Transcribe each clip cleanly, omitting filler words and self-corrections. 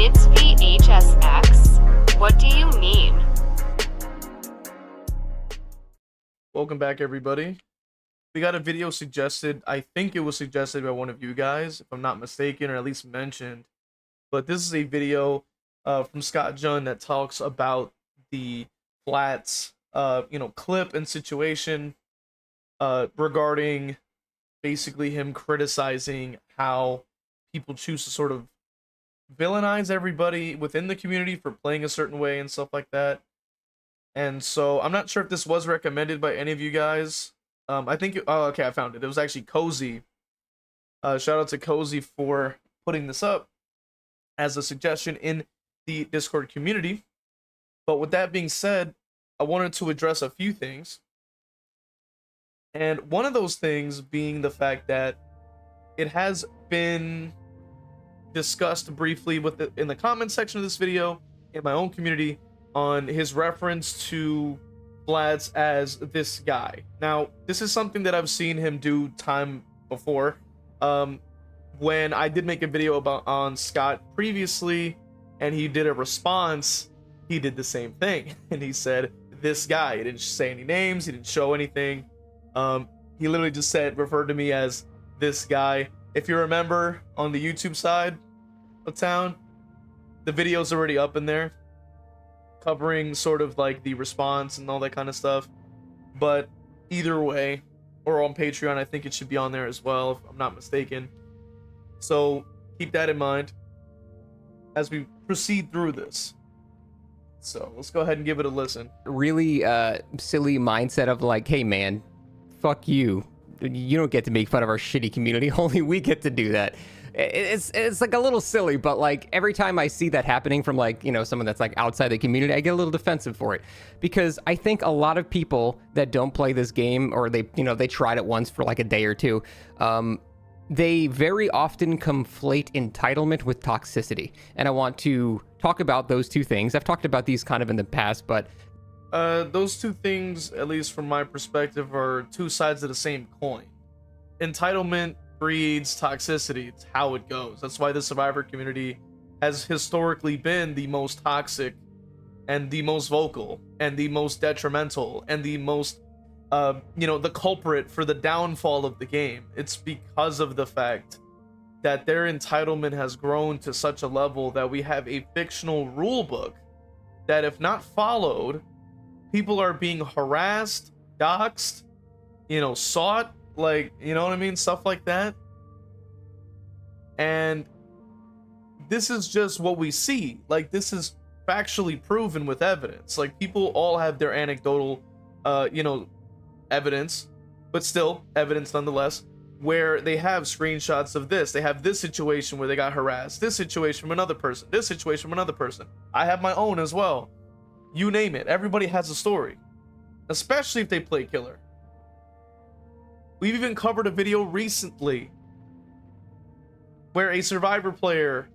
It's v.h.s.x. What do you mean? Welcome back, everybody. We got a video suggested. I think it was suggested by one of you guys, if I'm not mistaken, or at least mentioned. But this is a video from Scott Junn that talks about the Flats, clip and situation regarding basically him criticizing how people choose to sort of villainize everybody within the community for playing a certain way and stuff like that. And so I'm not sure if this was recommended by any of you guys. I think, okay, I found it. It was actually Cozy. Shout out to Cozy for putting this up as a suggestion in the Discord community. But with that being said, I wanted to address a few things. And one of those things being the fact that it has been discussed briefly in the comment section of this video, in my own community, on his reference to Flats as this guy. Now, this is something that I've seen him do time before. When I did make a video on Scott previously, and he did a response, he did the same thing, and he said, this guy. He didn't say any names, he didn't show anything. He literally just referred to me as this guy. If you remember, on the YouTube side of town, the video's already up in there, covering sort of like the response and all that kind of stuff. But either way, or on Patreon, I think it should be on there as well, if I'm not mistaken. So keep that in mind as we proceed through this. So let's go ahead and give it a listen. Really silly mindset of like, hey man, fuck you. You don't get to make fun of our shitty community. Only we get to do that. It's like a little silly, but like every time I see that happening from like, someone that's like outside the community, I get a little defensive for it, because I think a lot of people that don't play this game, or they tried it once for like a day or two, they very often conflate entitlement with toxicity. And I want to talk about those two things. I've talked about these kind of in the past, but those two things, at least from my perspective, are two sides of the same coin. Entitlement breeds toxicity. It's how it goes. That's why the Survivor community has historically been the most toxic and the most vocal and the most detrimental and the most the culprit for the downfall of the game. It's because of the fact that their entitlement has grown to such a level that we have a fictional rule book that, if not followed, people are being harassed, doxxed, sought, like, you know what I mean? Stuff like that. And this is just what we see. Like, this is factually proven with evidence. Like, people all have their anecdotal, evidence, but still evidence nonetheless, where they have screenshots of this. They have this situation where they got harassed, this situation from another person, this situation from another person. I have my own as well. You name it. Everybody has a story, especially if they play killer. We've even covered a video recently where a Survivor player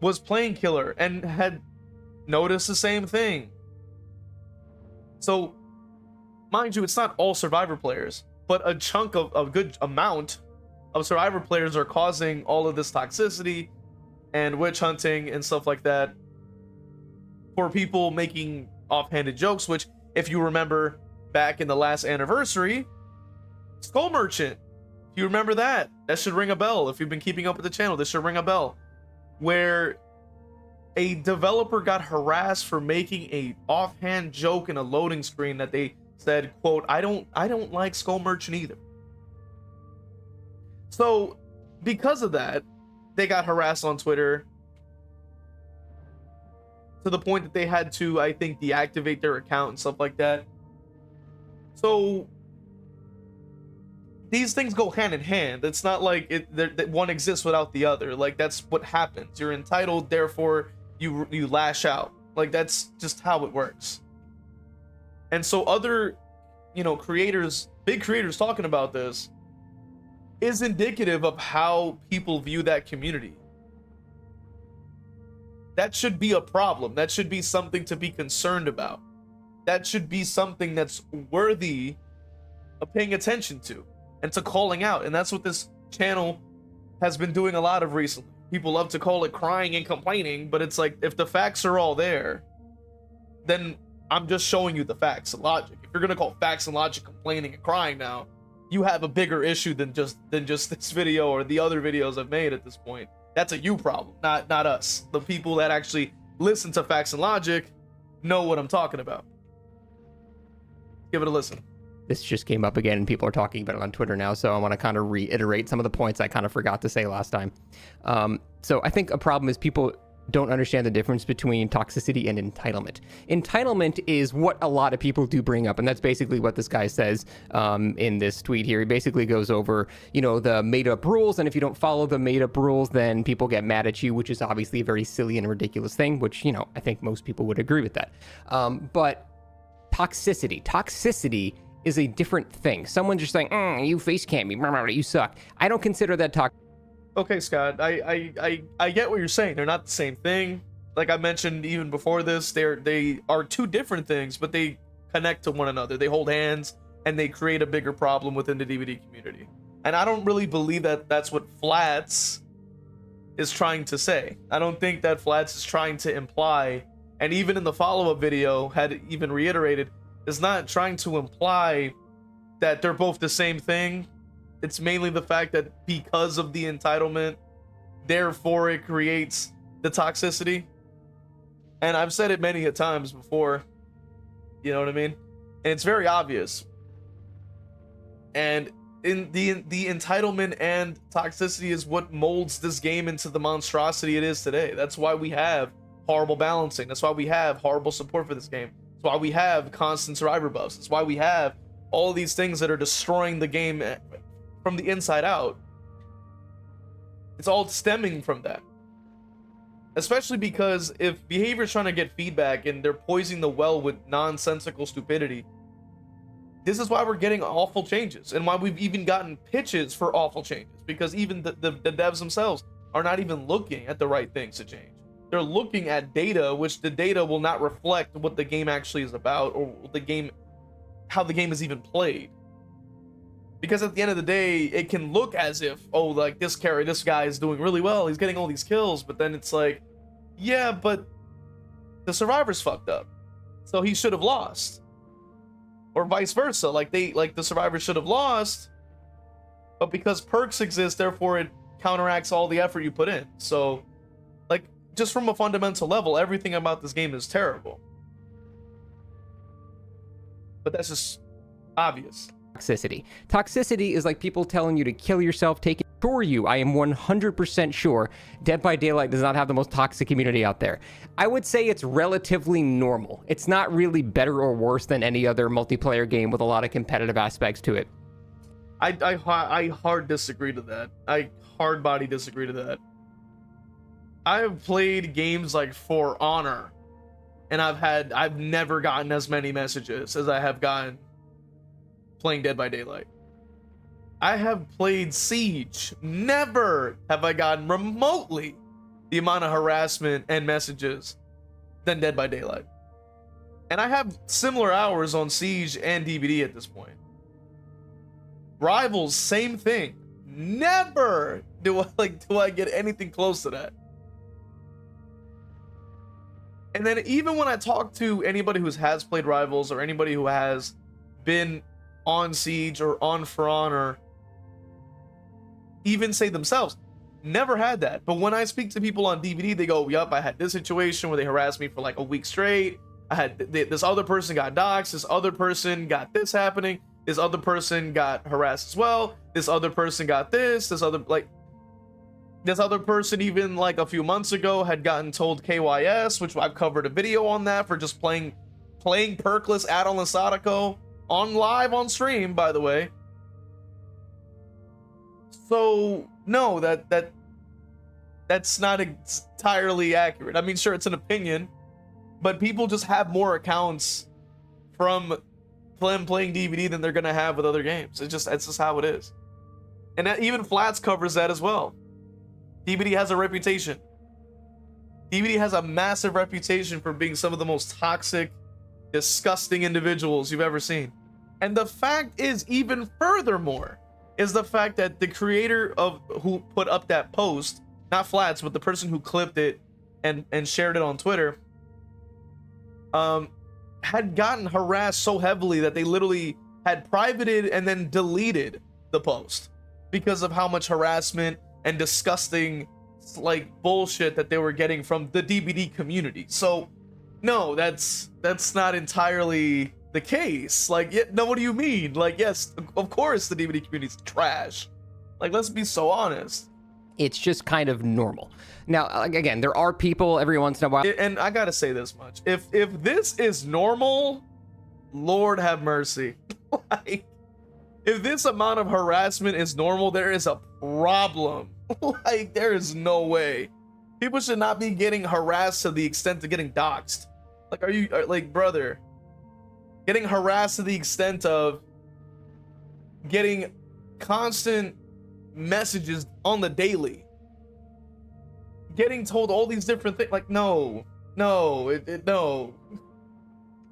was playing killer and had noticed the same thing. So, mind you, it's not all Survivor players, but a chunk of a good amount of Survivor players are causing all of this toxicity and witch hunting and stuff like that for people making offhanded jokes, which, if you remember back in the last anniversary, Skull Merchant, if you remember that should ring a bell. If you've been keeping up with the channel, this should ring a bell, where a developer got harassed for making a offhand joke in a loading screen that they said, quote, I don't like Skull Merchant either. So because of that, they got harassed on Twitter to the point that they had to, I think, deactivate their account and stuff like that. So these things go hand in hand. It's not like that one exists without the other. Like, that's what happens. You're entitled, therefore you lash out. Like, that's just how it works. And so other, creators, big creators talking about this is indicative of how people view that community. That should be a problem. That should be something to be concerned about. That should be something that's worthy of paying attention to and to calling out. And that's what this channel has been doing a lot of recently. people love to call it crying and complaining, but it's like, if the facts are all there, then I'm just showing you the facts and logic. If you're gonna call facts and logic complaining and crying now, you have a bigger issue than just this video or the other videos I've made at this point. That's a you problem, not us. The people that actually listen to facts and logic know what I'm talking about. Give it a listen. This just came up again and people are talking about it on Twitter now, so I want to kind of reiterate some of the points I kind of forgot to say last time. So I think a problem is people don't understand the difference between toxicity and entitlement. Entitlement is what a lot of people do bring up, and that's basically what this guy says in this tweet here. He basically goes over, you know, the made-up rules, and if you don't follow the made-up rules, then people get mad at you, which is obviously a very silly and ridiculous thing, which, you know, I think most people would agree with that. But toxicity is a different thing. Someone just saying, you face cam me, you suck. I don't consider that toxic. Okay, Scott, I get what you're saying. They're not the same thing. Like I mentioned even before this, they are two different things, but they connect to one another. They hold hands and they create a bigger problem within the DVD community. And I don't really believe that that's what Flats is trying to say. I don't think that Flats is trying to imply, and even in the follow-up video had even reiterated, is not trying to imply that they're both the same thing. It's mainly the fact that because of the entitlement, therefore it creates the toxicity. And I've said it many a times before, you know what I mean? And it's very obvious. And in the entitlement and toxicity is what molds this game into the monstrosity it is today. That's why we have horrible balancing. That's why we have horrible support for this game. That's why we have constant survivor buffs. That's why we have all these things that are destroying the game from the inside out. It's all stemming from that. Especially because if behavior's trying to get feedback and they're poisoning the well with nonsensical stupidity, this is why we're getting awful changes and why we've even gotten pitches for awful changes, because even the devs themselves are not even looking at the right things to change. They're looking at data, which the data will not reflect what the game actually is about or how the game is even played. Because at the end of the day, it can look as if, oh, like this guy is doing really well, he's getting all these kills, but then it's like, yeah, but the survivor's fucked up, so he should have lost. Or vice versa, like the survivor should have lost, but because perks exist, therefore it counteracts all the effort you put in. So, like, just from a fundamental level, everything about this game is terrible. But that's just obvious. Toxicity is like people telling you to kill yourself, take it. Assure you, I am 100% sure Dead by Daylight does not have the most toxic community out there. I would say it's relatively normal. It's not really better or worse than any other multiplayer game with a lot of competitive aspects to it. I hard disagree to that. I hard body disagree to that. I have played games like For Honor, and I've never gotten as many messages as I have gotten playing Dead by Daylight. I have played Siege. Never have I gotten remotely the amount of harassment and messages than Dead by Daylight. And I have similar hours on Siege and DVD at this point. Rivals, same thing. Never do I get anything close to that. And then even when I talk to anybody who has played Rivals or anybody who has been on Siege or on For Honor, even say themselves, never had that. But when I speak to people on DVD, they go, yup, I had this situation where they harassed me for like a week straight. I had this other person got doxxed, this other person got this happening, this other person got harassed as well, this other person got this other person even like a few months ago had gotten told KYS, which I've covered a video on that for just playing perkless Adel and Sadako on live on stream, by the way. So no, that's not entirely accurate. I mean, sure, it's an opinion, but people just have more accounts from playing DVD than they're gonna have with other games. It's just how it is. And that, even Flats covers that as well. DVD has a reputation. DVD has a massive reputation for being some of the most toxic, disgusting individuals you've ever seen. And the fact is, even furthermore, is the fact that the creator of who put up that post not Flats, but the person who clipped it and shared it on Twitter, had gotten harassed so heavily that they literally had privated and then deleted the post because of how much harassment and disgusting like bullshit that they were getting from the DBD community. So no, that's not entirely the case. Like, yeah, no, what do you mean? Like, yes, of course the DVD community's trash. Like, let's be so honest. It's just kind of normal. Now, again, there are people every once in a while. And I gotta say this much: if this is normal, Lord have mercy. Like, if this amount of harassment is normal, there is a problem. Like, there is no way. People should not be getting harassed to the extent of getting doxxed. Like, are you like, brother? Getting harassed to the extent of getting constant messages on the daily, getting told all these different things. Like, no.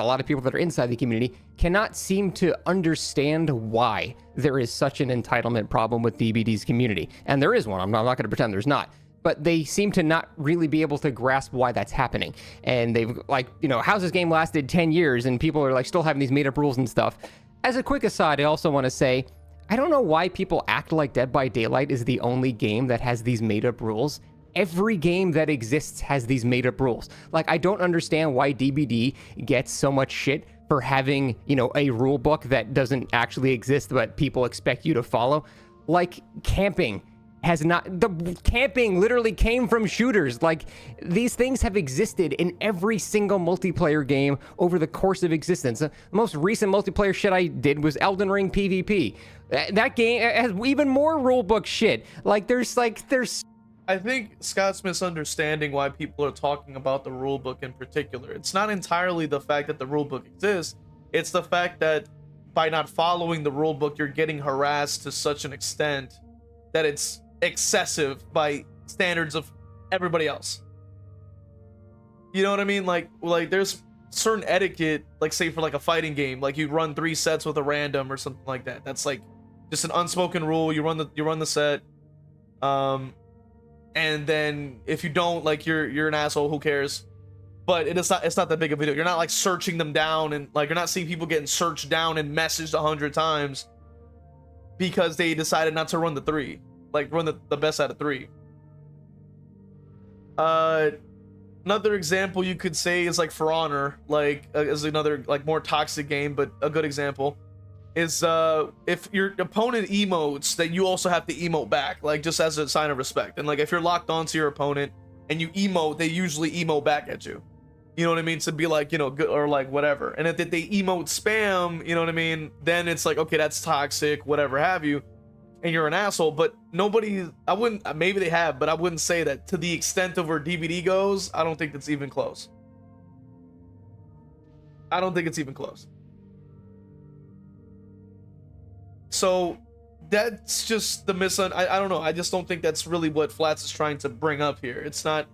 A lot of people that are inside the community cannot seem to understand why there is such an entitlement problem with DBD's community. And there is one. I'm not going to pretend there's not. But they seem to not really be able to grasp why that's happening. And they've, like, you know, how's this game lasted 10 years and people are like still having these made up rules and stuff. As a quick aside, I also want to say, I don't know why people act like Dead by Daylight is the only game that has these made up rules. Every game that exists has these made up rules. Like, I don't understand why DBD gets so much shit for having, you know, a rule book that doesn't actually exist, but people expect you to follow. Like, camping has not, the camping literally came from shooters. Like, these things have existed in every single multiplayer game over the course of existence. The most recent multiplayer shit I did was Elden Ring PvP. That game has even more rulebook shit. There's I think Scott's misunderstanding why people are talking about the rulebook in particular. It's not entirely the fact that the rulebook exists. It's the fact that by not following the rulebook, you're getting harassed to such an extent that it's excessive by standards of everybody else. You know what I mean? Like there's certain etiquette, like say for like a fighting game, like you run 3 sets with a random or something like that. That's like just an unspoken rule. You run the set. And then if you don't, like, you're an asshole, who cares? But it's not that big of a deal. You're not like searching them down, and like you're not seeing people getting searched down and messaged 100 times because they decided not to run the 3, like run the best out of 3. Another example you could say is like For Honor, like is another like more toxic game, but a good example is if your opponent emotes, then you also have to emote back, like just as a sign of respect. And like if you're locked onto your opponent and you emote, they usually emote back at you. You know what I mean? To be like, you know, good or like whatever. And if they emote spam, you know what I mean? Then it's like, okay, that's toxic, whatever have you, and you're an asshole. But nobody, I wouldn't, maybe they have, but I wouldn't say that to the extent of where DBD goes. I don't think it's even close. I don't think it's even close. So that's just the I don't know. I just don't think that's really what Flats is trying to bring up here. It's not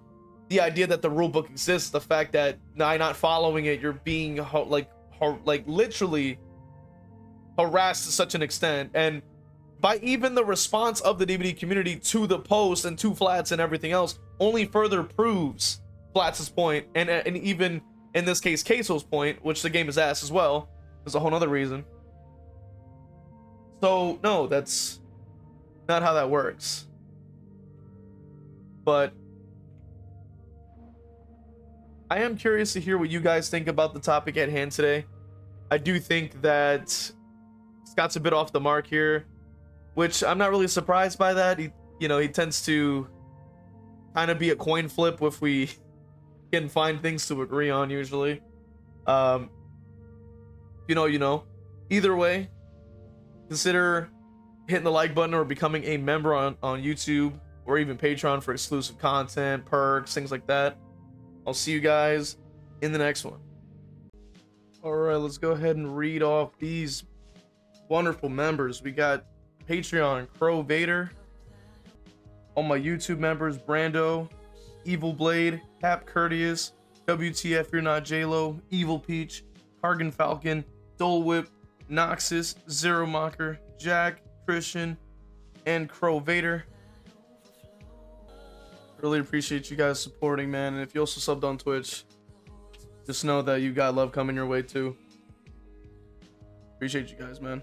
the idea that the rulebook exists. The fact that by not following it, you're being like literally harassed to such an extent. And by even the response of the DVD community to the post and to Flats and everything else only further proves Flats' point, and even in this case Queso's point, which the game is ass as well. There's a whole other reason. So no, that's not how that works. But I am curious to hear what you guys think about the topic at hand today. I do think that Scott's a bit off the mark here, which I'm not really surprised by that. He tends to kind of be a coin flip if we can find things to agree on usually. You know. Either way, consider hitting the like button or becoming a member on YouTube or even Patreon for exclusive content, perks, things like that. I'll see you guys in the next one. All right, let's go ahead and read off these wonderful members. We got Patreon, Crow Vader. All my YouTube members, Brando, Evil Blade, Cap Courteous, WTF You're Not J-Lo, Evil Peach, Hargan Falcon, Dole Whip, Noxus, Zero Mocker, Jack, Christian, and Crow Vader. Really appreciate you guys supporting, man. And if you also subbed on Twitch, just know that you got love coming your way too. Appreciate you guys, man.